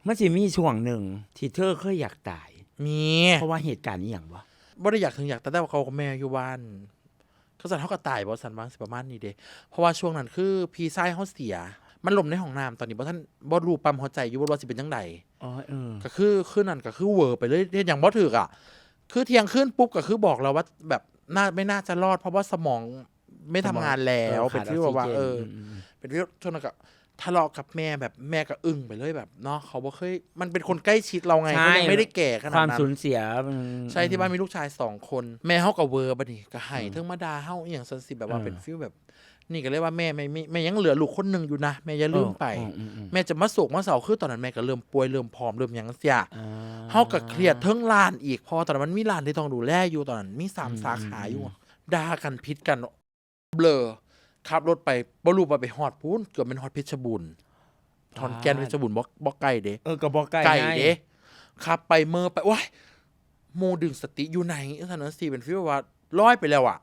มันสิมีช่วงหนึ่งที่เธอเคยอยากตาย มี เพราะว่าเหตุการณ์นี้อย่างวะ บ่ได้อยากถึงอยากแต่ว่าเขากับแม่อยู่บ้านเขาสั่นเขาก็ตายบ่สั่นบางสิประมาณนี้เด้เพราะว่าช่วงนั้นคือพี่ชายเขาเสีย มันล้มในห้องน้ำตอนนี้บ่ท่านบ่รู้ปั๊มหัวใจอยู่บ่ว่าสิเป็นจังได อ๋อก็คือคืนนั้นก็คือเวอร์ไปเลยเฮ็ดหยังบ่ถูกอ่ะคือเที่ยงคืนปุ๊บก็คือบอกเราว่าแบบไม่น่าจะรอดเพราะว่าสมองไม่ทำงานแล้วเป็นฟีลว่าเป็นฟีลช่วงนั้นก็ทะเลาะกับแม่แบบแม่ก็อึ้งไปเลยแบบเนาะเขาบ่เคยมันเป็นคนใกล้ชิดเราไงเขายังไม่ได้แก่ขนาดนั้นความสูญเสียใช่ที่บ้านมีลูกชาย2 คนแม่เฮาก็เวอร์บัดนี้ก็ให้เทิงมาด่าเฮาอีหยังซั่นสิแบบว่าเป็นฟีลแบบนี่ก็เลยว่าแม่ยังเหลือลูกคนนึงอยู่นะแม่อย่าลืมไปแม่จะมาโศกมาเศร้าคือตอนนั้นแม่ก็เริ่มป่วยเริ่มผอมเริ่มหยังเสียเฮาก็เครียดเทิงร้านอีกเพราะตอนนั้นมันมีร้านที่ต้องดูแลอยู่ตอนนั้นมี3 สาขาอยู่ด่ากันพิษกันเบลอขับรถไปบ่รู้ว่าไปฮอดพูนเกือบเป็นฮอดเพชรบูรณ์ทอนแก่นเพชรบูรณ์บ่ไกลเด้ก็บ่ไกลเด้ขับไปเมอไปโอ้ยโมดึงสติอยู่ไหนถนน4เป็นฟีลว่าลอยไปแล้วอ่ะ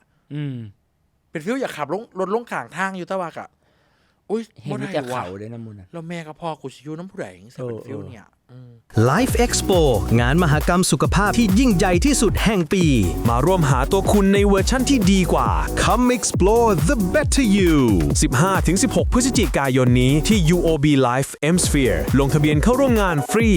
เป็นฟิวอยากขับรถลงข้างทางอยู่ตะวักอ่ะอุ้ย เห็นจะเข่าเลยนะมุนแล้วแม่ก็พ่อกูชิวน้ำผู้ใดเสียเป็นฟิวเนี่ยLife Expo งานมหกรรมสุขภาพที่ยิ่งใหญ่ที่สุดแห่งปี มาร่วมหาตัวคุณในเวอร์ชั่นที่ดีกว่า Come explore the better you 15-16 พฤศจิกายนนี้ที่ UOB Life M Sphere ลงทะเบียนเข้าร่วมงานฟรี